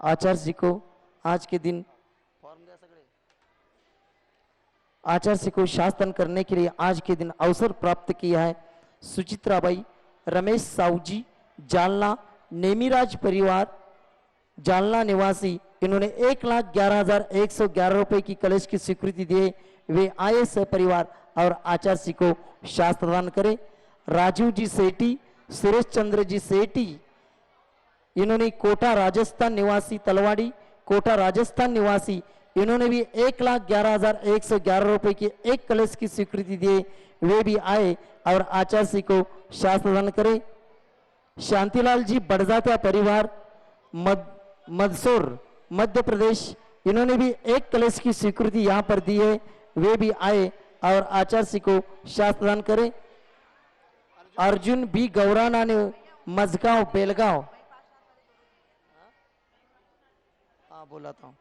आचार्य जी को आज के दिन आचार्य जी को शासन करने के लिए आज के दिन अवसर प्राप्त किया है। सुचित्राबाई रमेश साहूजी जालना नेमिराज परिवार जालना निवासी, इन्होंने 1,11,111 रुपए की कलेश की स्वीकृति दी। वे आए सपरिवार और आचार्य जी को शास्त्र प्रदान करें। राजीव जी सेठी सुरेश चंद्र जी सेठी, इन्होंने कोटा राजस्थान निवासी तलवाड़ी कोटा राजस्थान निवासी, इन्होंने भी 1,11,111 रुपए की एक कलश की स्वीकृति दी। वे भी आए और आचार्य जी को शास्त्र प्रदान करें। शांतिलाल जी बड़जात्या परिवार मदसौर मध्य प्रदेश, इन्होंने भी एक कलश की स्वीकृति यहाँ पर दी है। वे भी आए और आचार्य जी को शास्त्र प्रदान करें। अर्जुन बी गौराना ने मजगांव बेलगांव, हाँ बोला था,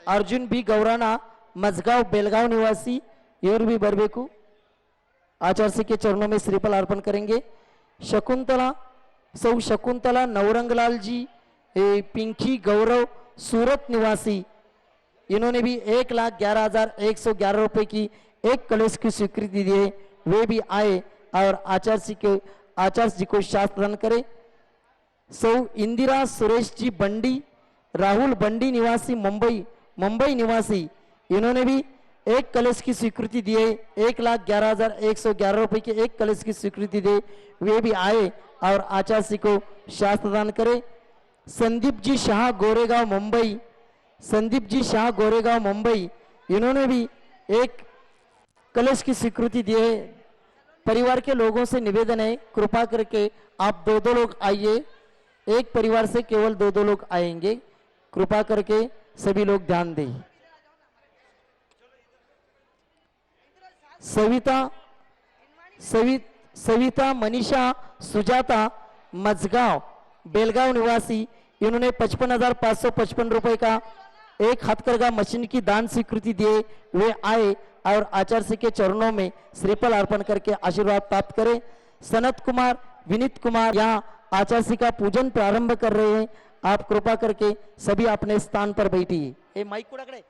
अर्जुन बी गौराना मजगांव बेलगांव निवासी, इवर भी बरबेकू आचार्य जी के चरणों में श्रीफल अर्पण करेंगे। शकुंतला सौ शकुंतला नवरंगलाल जी पिंकी गौरव सूरत निवासी, इन्होंने भी 1,11,111 रुपए की एक कलश की स्वीकृति दी है। वे भी आए और आचार्य जी को शास्त्र प्रदान करें। सौ इंदिरा सुरेश जी बंडी राहुल बंडी निवासी मुंबई निवासी, इन्होंने भी एक कलश की स्वीकृति दी है। 1,11,111 रुपए की एक कलश की स्वीकृति दे। वे भी आए और आचार्य जी को शास्त्र प्रदान करें। संदीप जी शाह गोरेगांव मुंबई, इन्होंने भी एक कलश की स्वीकृति दी है। परिवार के लोगों से निवेदन है, कृपा करके आप 2-2 लोग आइए, एक परिवार से केवल 2-2 लोग आएंगे, कृपा करके सभी लोग ध्यान दें। सविता मनीषा सुजाता मजगांव बेलगांव निवासी, इन्होंने 55,555 रुपए का एक हथकरघा मशीन की दान स्वीकृति दिए। वे आए और आचार्य जी के चरणों में श्रीफल अर्पण करके आशीर्वाद प्राप्त करें। सनत कुमार विनीत कुमार यहाँ आचार्य जी का पूजन प्रारंभ कर रहे हैं। आप कृपा करके सभी अपने स्थान पर बैठिए। माइक को आकड़े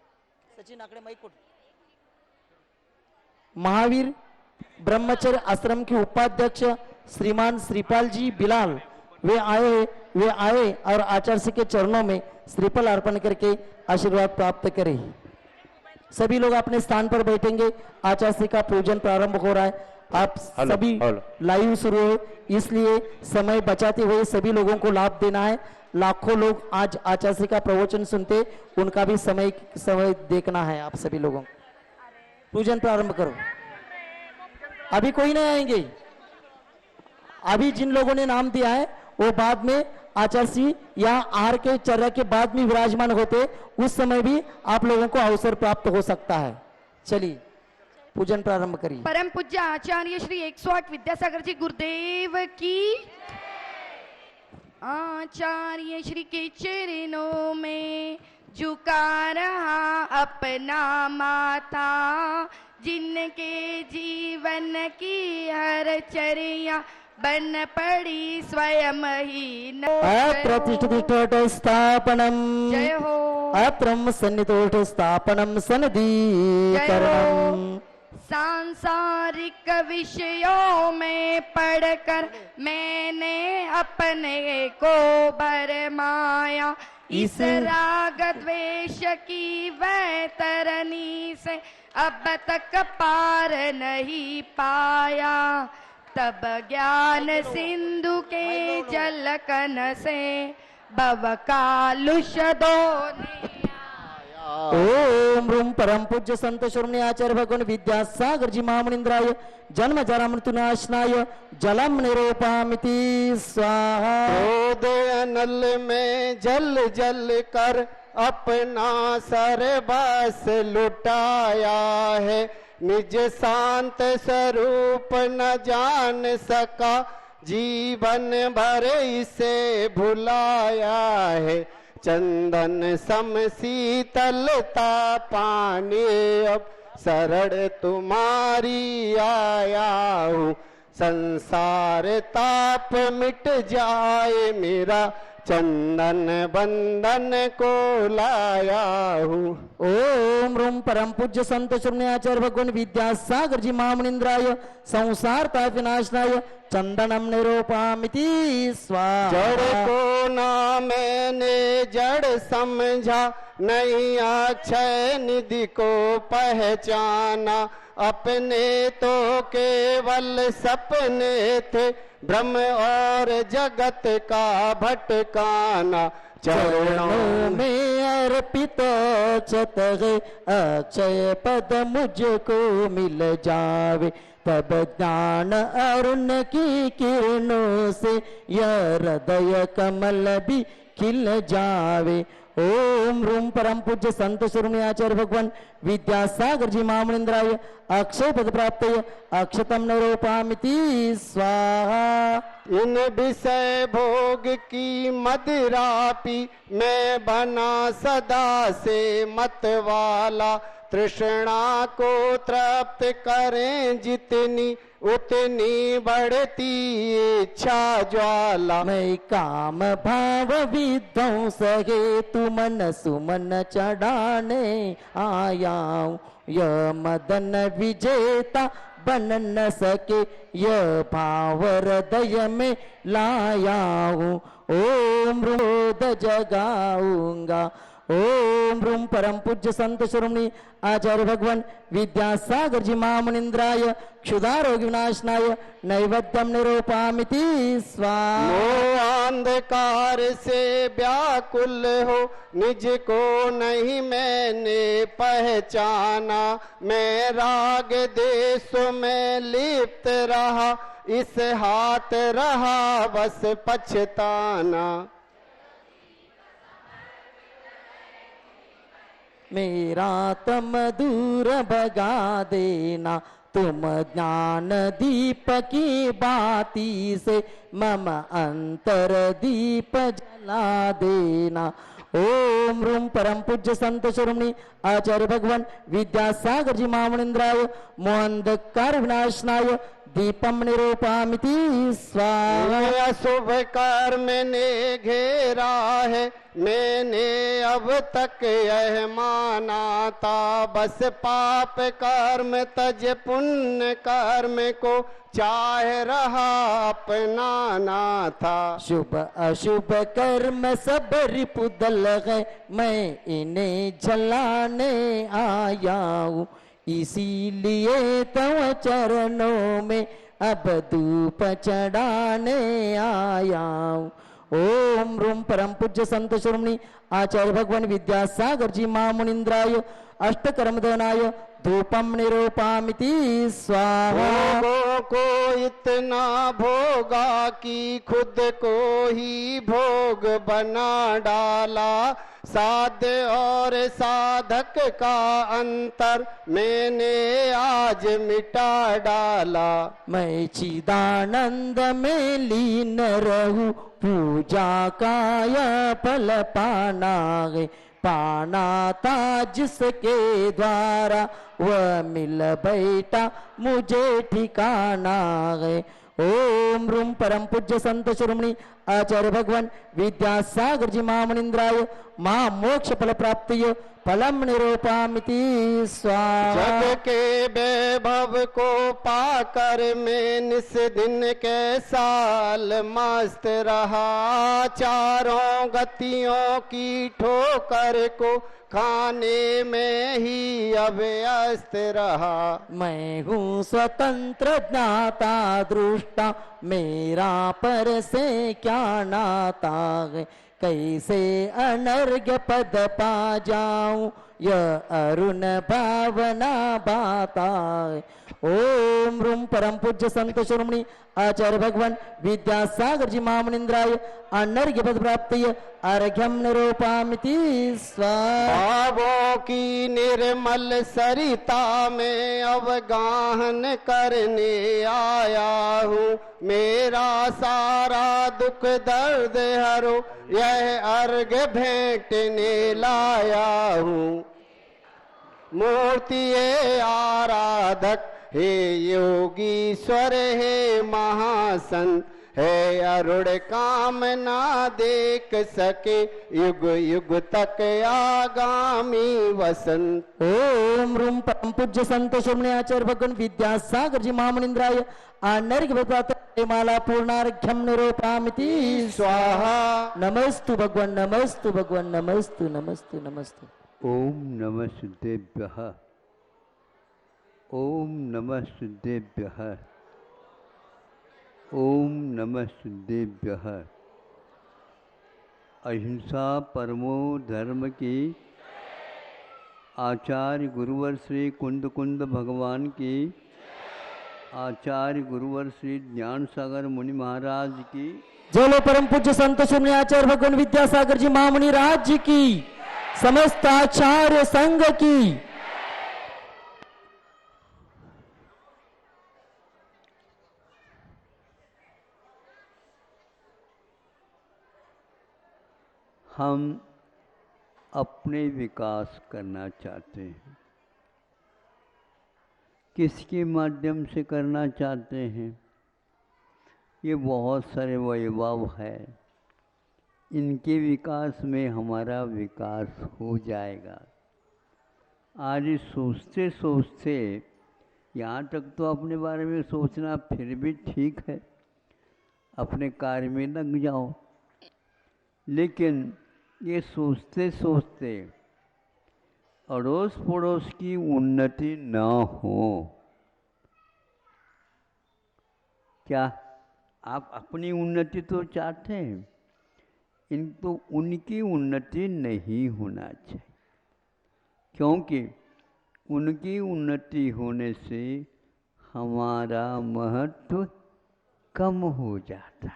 सचिन आकड़े माइक को। महावीर ब्रह्मचर्य आश्रम के उपाध्यक्ष श्रीमान श्रीपाल जी बिलाल, वे आए और आचार्य जी के चरणों में श्रीफल अर्पण करके आशीर्वाद प्राप्त करें। सभी लोग अपने स्थान पर बैठेंगे। आचार्य जी का पूजन प्रारंभ हो रहा है। आप सभी लाइव शुरू है, इसलिए समय बचाते हुए सभी लोगों को लाभ देना है। लाखों लोग आज आचार्य जी का प्रवचन सुनते, उनका भी समय देखना है। आप सभी लोगों पूजन प्रारंभ करो। अभी कोई नहीं आएंगे, अभी जिन लोगों ने नाम दिया है वो बाद में आचार्य जी यहाँ आहार के चर्या के बाद में विराजमान होते, उस समय भी आप लोगों को अवसर प्राप्त हो सकता है। चलिए पूजन प्रारंभ करिए। परम पूज्य आचार्य श्री 108 विद्यासागर जी गुरुदेव की, आचार्य श्री के चरणों में झुका रहा अपना माथा, जिनके जीवन की हर चर्या बन पड़ी स्वयं ही अप्रतिष्ठित स्थापनम, जय हो। अत्रम सन्निधोष स्थापनम सनदीकरणम। सांसारिक विषयों में पढ़कर मैंने अपने को भरमाया, इस राग द्वेष की वैतरणी से अब तक पार नहीं पाया। तब ज्ञान सिंधु के जलकन से भव कालुष धोने ओम रूम परम पूज्य संत शून्य आचार्य भगवान विद्यासागर जी महामुनिंद्राय जन्म जरा मृत्युनाशनाय जलम निरूपामिति स्वाहा। हृदय नल में जल जल कर अपना सर्वस लुटाया है, निज शांत स्वरूप न जान सका, जीवन भर इसे भुलाया है। चंदन सम शीतलता पानी अब शरण तुम्हारी आया हूँ, संसार ताप मिट जाए मेरा चंदन बंदन को लाया हूँ। ओम रूम परम पूज्य संत श्री आचार्य भगवान विद्यासागर जी महामुनिंद्राय संसार ताप विनाशनाय चंदनम निरूपामिति स्वाहा। जड़ को ना मैंने जड़ समझा, नहीं अक्षय निधि को पहचाना। अपने तो केवल सपने थे, ब्रह्म और जगत का भटकाना। चरणों में अर्पित चत है अक्षय पद मुझको मिल जावे, तब ज्ञान अरुण की किरणों से यह हृदय कमल भी खिल जावे। ओम रूम परम पूज्य संत श्री आचार्य भगवान विद्यासागर जी महामुनिंद्राय अक्षय पद प्राप्त अक्षतम निरूपामिति स्वाहा। इन विषय भोग की मदिरा पी मैं बना सदा से मत वाला। तृष्णा को तृप्त करें जितनी, उतनी बढ़ती इच्छा ज्वाला। मैं काम भाव विध्वंस हेतु मन सुमन चढ़ाने आया हूँ। यह मदन विजेता बन न सके, यह भाव हृदय में लाया हूँ। ओम रोद जगाऊंगा। ओम रूम परम पूज्य संत श्रोमणी आचार्य भगवान विद्यासागर जी महामुनिंद्राय क्षुधारोग विनाशनाय नैवेद्यम निरूपामिति स्वाहा। मोह अंधकार से व्याकुल हो, निज को नहीं मैंने पहचाना। मैं राग देश में लिप्त रहा, इस हाथ रहा बस पछताना। मेरा तम दूर भगा देना, तुम ज्ञान दीप की बाती से मम अंतर दीप जला देना। ओम रूम परम पूज्य संत श्रोमणी आचार्य भगवान विद्यासागर जी महामुनिंद्राय मोहंधकार विनाशनाय दीपम निरूपामिति स्वाहा। अशुभ कर्म ने घेरा है, मैंने अब तक यह माना था। बस पाप कर्म तज पुण्य कर्म को चाह रहा अपनाना था। शुभ अशुभ कर्म सब रिपुदल है, मैं इन्हें जलाने आया हूँ। इसीलिए तव चरणों में अब धूप चढ़ाने आया हूँ। ओम रूम परम पूज्य संत श्रोमणी आचार्य भगवान विद्यासागर जी महामुनिंद्राय अष्टकर्मदनाय धूपम निरूपामिति स्वाहा। भोगों को इतना भोगा कि खुद को ही भोग बना डाला। साध्य और साधक का अंतर मैंने आज मिटा डाला। मैं चिदानंद में लीन रहूं, पूजा का यह फल पाना है। पाना था जिसके द्वारा वह मिल बैठा मुझे ठिकाना है। ओम रूम परम पूज्य संत श्रोमणी आचार्य भगवान विद्यासागर जी महामुनिंद्राय महा मोक्ष फल प्राप्ति फलम निरूपामिति स्वाहा। जग के वैभव को पाकर मैं निस दिन के साल मस्त रहा। चारों गतियों की ठोकर को खाने में ही अव्यस्त रहा। मैं हूँ स्वतंत्र ज्ञाता दृष्टा, मेरा पर से क्या नाता है। कैसे अनर्घ्य पद पा जाऊं, यह अरुण भावना बाता है। ओम रूम परम पूज्य संत श्रोमणी आचार्य भगवान विद्यासागर जी महामुनिंद्राय अनर्घ्य पद प्राप्ति अर्घ्यम निरूपामिति स्वाहा। भावों की निर्मल सरिता में अवगाहन करने आया हूँ। मेरा सारा दुख दर्द हरो, यह अर्घ भेंटने लाया हूँ। मूर्ति आराधक हे योगीश्वर हे महासंत, है अरुण कामना देख सके युग युग तक आगामी वसंत। ओम रूम परम पूज्य संत शिरोमणी आचार्य भगवान विद्यासागर जी महामुनिंद्राय आनर्घ्य माला पूर्णार्घ्यम निरूपयामि स्वाहा। नमस्तु भगवान नमस्तु भगवान नमस्तु नमस्तु नमस्तु। ओम नमः सिद्धेभ्यः। ओम नमः सिद्धेभ्यः। ओम नमः सिद्धेभ्यः। अहिंसा परमो धर्म की आचार्य गुरुवर श्री कुंद कुंद भगवान की, आचार्य गुरुवर श्री ज्ञान सागर मुनि महाराज की, जय परम पूज्य संत शिरोमणी आचार्य भगवान विद्यासागर जी महामुनि राज जी की, समस्त आचार्य संघ की। हम अपने विकास करना चाहते हैं। किसके माध्यम से करना चाहते हैं? ये बहुत सारे वैभव है, इनके विकास में हमारा विकास हो जाएगा। आज सोचते सोचते यहाँ तक तो अपने बारे में सोचना फिर भी ठीक है, अपने कार्य में लग जाओ, लेकिन ये सोचते सोचते अड़ोस पड़ोस की उन्नति न हो। क्या आप अपनी उन्नति तो चाहते हैं, किंतु उनकी उन्नति नहीं होना चाहिए, क्योंकि उनकी उन्नति होने से हमारा महत्व कम हो जाता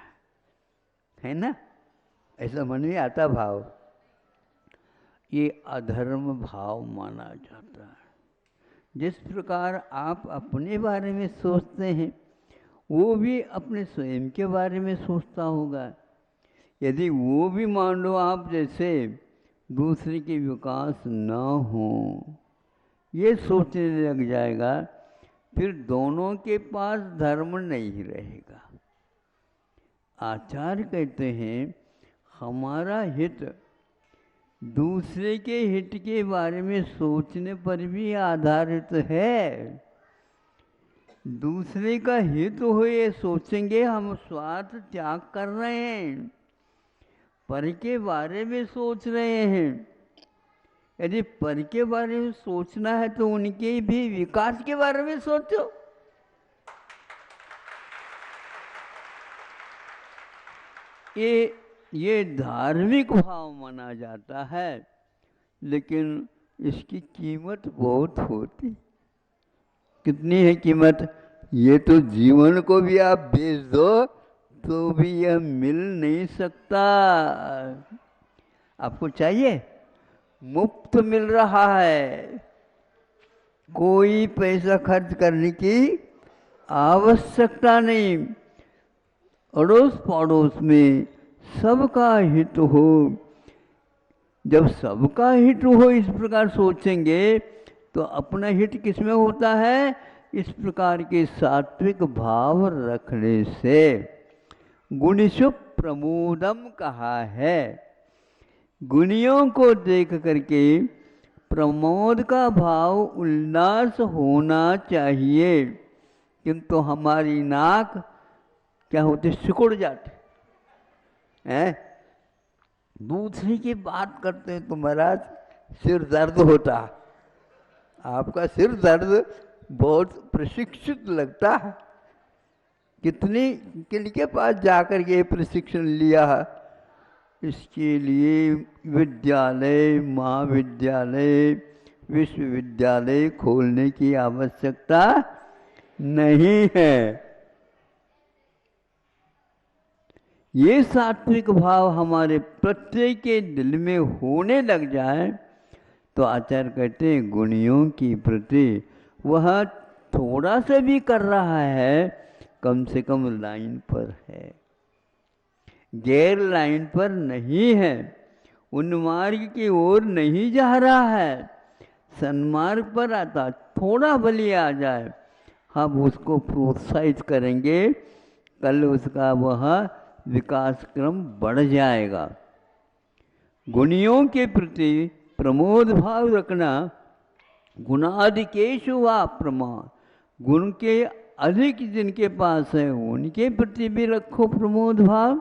है ना? ऐसा मन में आता भाव, ये अधर्म भाव माना जाता है। जिस प्रकार आप अपने बारे में सोचते हैं, वो भी अपने स्वयं के बारे में सोचता होगा। यदि वो भी मान लो आप जैसे दूसरे के विकास न हो ये सोचने लग जाएगा, फिर दोनों के पास धर्म नहीं रहेगा। आचार्य कहते हैं हमारा हित दूसरे के हित के बारे में सोचने पर भी आधारित है। दूसरे का हित हो ये सोचेंगे, हम स्वार्थ त्याग कर रहे हैं, पर के बारे में सोच रहे हैं। यदि पर के बारे में सोचना है तो उनके भी विकास के बारे में सोचो। ये धार्मिक भाव माना जाता है, लेकिन इसकी कीमत बहुत होती। कितनी है कीमत? ये तो जीवन को भी आप बेच दो तो भी यह मिल नहीं सकता। आपको चाहिए? मुफ्त मिल रहा है, कोई पैसा खर्च करने की आवश्यकता नहीं। अड़ोस पड़ोस में सबका हित हो। जब सबका हित हो इस प्रकार सोचेंगे तो अपना हित किसमें होता है? इस प्रकार के सात्विक भाव रखने से। गुणिषु प्रमोदम कहा है। गुणियों को देख करके प्रमोद का भाव उल्लास होना चाहिए, किंतु हमारी नाक क्या होती? सिकुड़ जाती है। दूसरे की बात करते हैं तो महाराज सिर दर्द होता। आपका सिर दर्द बहुत प्रशिक्षित लगता है। कितने किनके पास जाकर के प्रशिक्षण लिया है? इसके लिए विद्यालय, महाविद्यालय, विश्वविद्यालय खोलने की आवश्यकता नहीं है। ये सात्विक भाव हमारे प्रत्येक के दिल में होने लग जाए तो आचार्य कहते हैं गुणियों की प्रति वह थोड़ा सा भी कर रहा है, कम से कम लाइन पर है, गैर लाइन पर नहीं है, उन्मार्ग की ओर नहीं जा रहा है, सन्मार्ग पर आता। थोड़ा भले आ जाए, हम उसको प्रोत्साहित करेंगे कल उसका वह विकास क्रम बढ़ जाएगा। गुणियों के प्रति प्रमोद भाव रखना, गुणाधिकेशु वा प्रमाण, गुण के अधिक जिनके पास है उनके प्रति भी रखो प्रमोद भाव।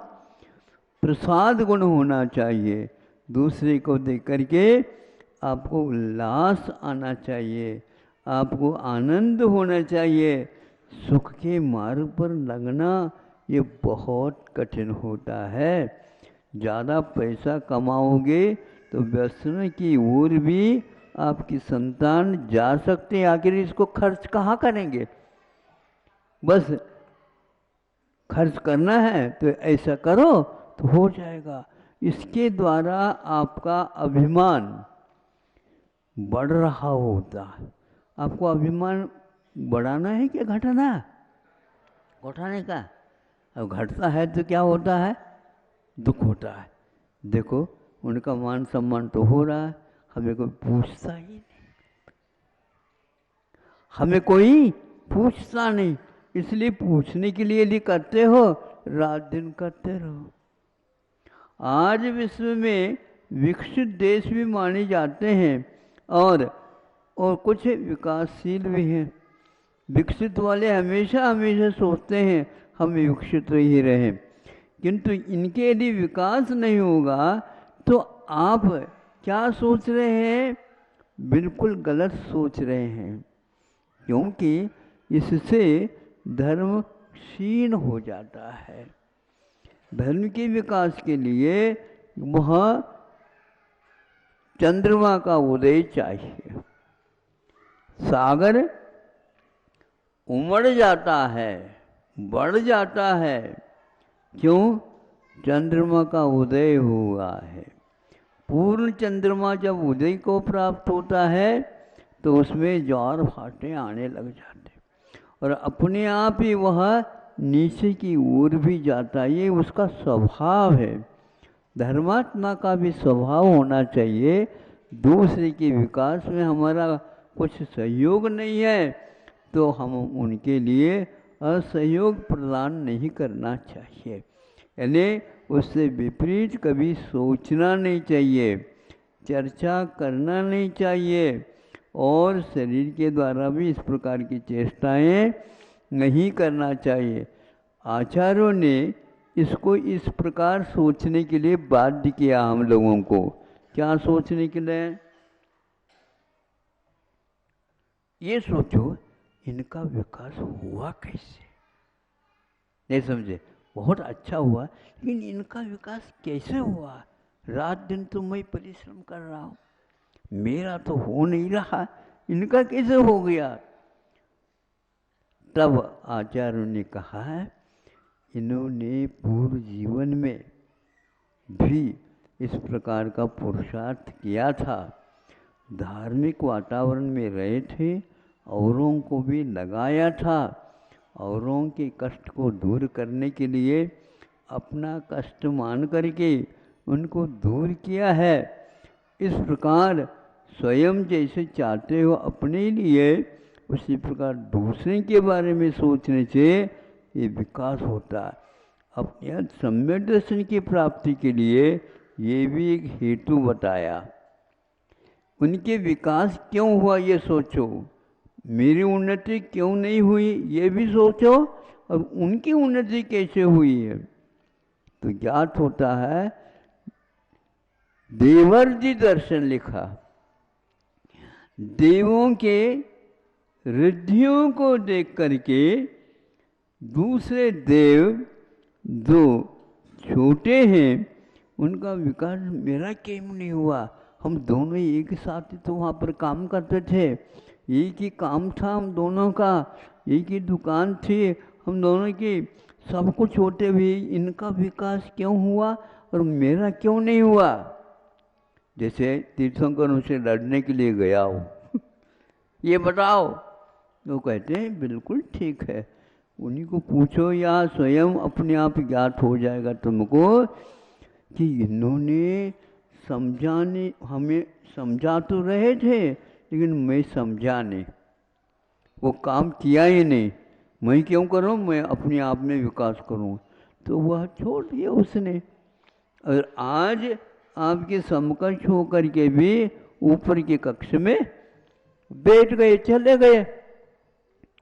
प्रसाद गुण होना चाहिए, दूसरे को देख करके आपको उल्लास आना चाहिए, आपको आनंद होना चाहिए। सुख के मार्ग पर लगना ये बहुत कठिन होता है। ज़्यादा पैसा कमाओगे तो व्यसन की ओर भी आपकी संतान जा सकते हैं। आखिर इसको खर्च कहाँ करेंगे? बस खर्च करना है तो ऐसा करो तो हो जाएगा। इसके द्वारा आपका अभिमान बढ़ रहा होता है। आपको अभिमान बढ़ाना है कि घटाना? घटाने का। अब घटता है तो क्या होता है? दुख होता है। देखो उनका मान सम्मान तो हो रहा है, हमें कोई पूछता ही नहीं, हमें कोई पूछता नहीं। इसलिए पूछने के लिए यदि करते हो रात दिन करते रहो। आज विश्व में विकसित देश भी माने जाते हैं और कुछ विकासशील भी हैं। विकसित वाले हमेशा हमेशा सोचते हैं हम विकसित ही रहें, किंतु इनके यदि विकास नहीं होगा तो आप क्या सोच रहे हैं? बिल्कुल गलत सोच रहे हैं, क्योंकि इससे धर्म क्षीण हो जाता है। धर्म के विकास के लिए वह चंद्रमा का उदय चाहिए। सागर उमड़ जाता है, बढ़ जाता है, क्यों? चंद्रमा का उदय हुआ है। पूर्ण चंद्रमा जब उदय को प्राप्त होता है तो उसमें ज्वार भाटे आने लग जाते और अपने आप ही वह नीचे की ओर भी जाता है। ये उसका स्वभाव है। धर्मात्मा का भी स्वभाव होना चाहिए। दूसरे के विकास में हमारा कुछ सहयोग नहीं है तो हम उनके लिए असहयोग प्रदान नहीं करना चाहिए। यानी उससे विपरीत कभी सोचना नहीं चाहिए, चर्चा करना नहीं चाहिए और शरीर के द्वारा भी इस प्रकार की चेष्टाएं नहीं करना चाहिए। आचार्यों ने इसको इस प्रकार सोचने के लिए बाध्य किया हम लोगों को। क्या सोचने के लिए? ये सोचो इनका विकास हुआ कैसे? नहीं समझे? बहुत अच्छा हुआ, लेकिन इनका विकास कैसे हुआ? रात दिन तो मैं परिश्रम कर रहा हूँ, मेरा तो हो नहीं रहा, इनका कैसे हो गया? तब आचार्यों ने कहा इन्होंने पूर्व जीवन में भी इस प्रकार का पुरुषार्थ किया था, धार्मिक वातावरण में रहे थे, औरों को भी लगाया था, औरों के कष्ट को दूर करने के लिए अपना कष्ट मान करके उनको दूर किया है। इस प्रकार स्वयं जैसे चाहते हो अपने लिए, उसी प्रकार दूसरे के बारे में सोचने से ये विकास होता है। अपने सम्यक दर्शन की प्राप्ति के लिए ये भी एक हेतु बताया। उनके विकास क्यों हुआ ये सोचो, मेरी उन्नति क्यों नहीं हुई ये भी सोचो, और उनकी उन्नति कैसे हुई है तो ज्ञात होता है। देवर्षि दर्शन लिखा, देवों के रिद्धियों को देख करके दूसरे देव जो छोटे हैं उनका विकास मेरा क्यों नहीं हुआ? हम दोनों एक साथ तो वहाँ पर काम करते थे, एक ही काम था हम दोनों का, एक ही दुकान थी हम दोनों की, सब कुछ होते हुए इनका विकास क्यों हुआ और मेरा क्यों नहीं हुआ? जैसे तीर्थंकर उनसे लड़ने के लिए गया हो ये बताओ, तो कहते हैं बिल्कुल ठीक है, उन्हीं को पूछो या स्वयं अपने आप ज्ञात हो जाएगा तुमको कि इन्होंने समझाने हमें समझा तो रहे थे लेकिन मैं समझा नहीं, वो काम किया ही नहीं, मैं क्यों करूं, मैं अपने आप में विकास करूं। तो वह छोड़ दिया उसने। और आज आपके समकक्ष होकर के भी ऊपर के कक्ष में बैठ गए, चले गए।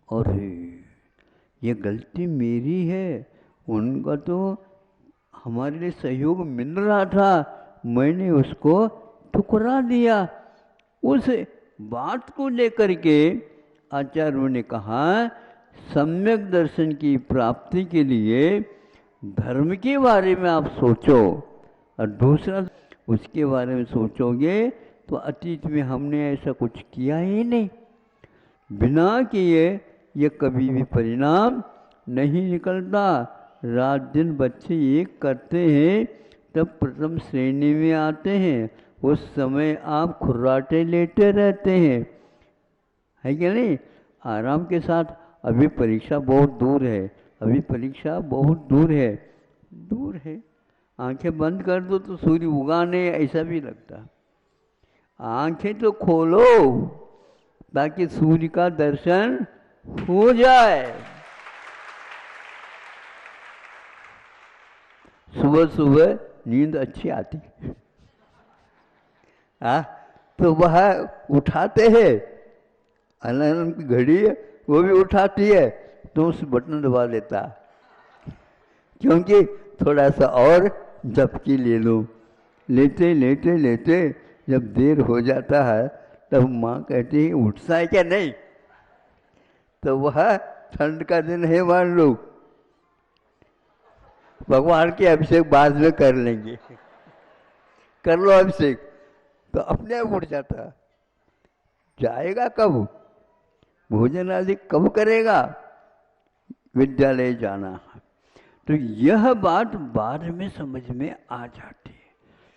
और ये गलती मेरी है, उनका तो हमारे लिए सहयोग मिल रहा था, मैंने उसको ठुकरा दिया। उस बात को लेकर के आचार्यों ने कहा, सम्यक दर्शन की प्राप्ति के लिए धर्म के बारे में आप सोचो, और दूसरा उसके बारे में सोचोगे तो अतीत में हमने ऐसा कुछ किया ही नहीं। बिना किए ये कभी भी परिणाम नहीं निकलता। रात दिन बच्चे एक करते हैं तब प्रथम श्रेणी में आते हैं, उस समय आप खुर्राटे लेते रहते हैं, है क्या नहीं? आराम के साथ। अभी परीक्षा बहुत दूर है, अभी परीक्षा बहुत दूर है, दूर है। आंखें बंद कर दो तो सूर्य उगाने ऐसा भी लगता। आंखें तो खोलो ताकि सूर्य का दर्शन हो जाए। सुबह सुबह नींद अच्छी आती तो वह उठाते हैं, अलार्म की घड़ी है वो भी उठाती है, तो उस बटन दबा देता, क्योंकि थोड़ा सा और झपकी ले लो। लेते लेते लेते जब देर हो जाता है तब माँ कहती है उठता है क्या नहीं, तो वह ठंड का दिन है मान लो, भगवान के अभिषेक बाद में कर लेंगे, कर लो अभिषेक, तो अपने आप उठ जाता। जाएगा कब, भोजन आदि कब करेगा, विद्यालय जाना है। तो यह बात बाद में समझ में आ जाती है।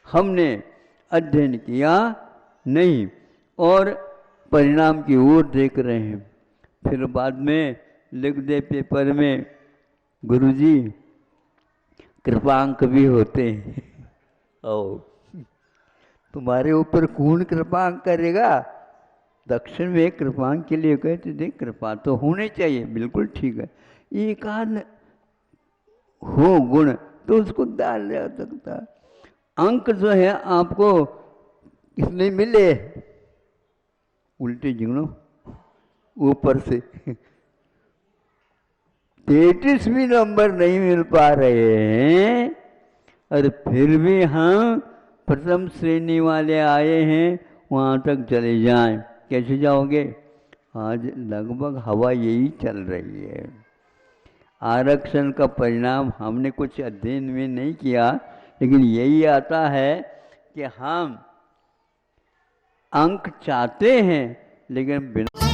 हमने अध्ययन किया नहीं और परिणाम की ओर देख रहे हैं, फिर बाद में लिख दे पेपर में गुरुजी कृपांक भी होते हैं। और तुम्हारे ऊपर कौन कृपांक करेगा? दक्षिण में कृपांक के लिए कहते देख कृपा तो होने चाहिए, बिल्कुल ठीक है, एक आध हो गुण तो उसको डाल जा सकता। अंक जो है आपको किसने मिले, उल्टे गिनो ऊपर से 33 भी नंबर नहीं मिल पा रहे हैं, और फिर भी हम प्रथम श्रेणी वाले आए हैं, वहाँ तक चले जाएं। कैसे जाओगे? आज लगभग हवा यही चल रही है। आरक्षण का परिणाम हमने कुछ अध्ययन में नहीं किया, लेकिन यही आता है कि हम अंक चाहते हैं लेकिन बिना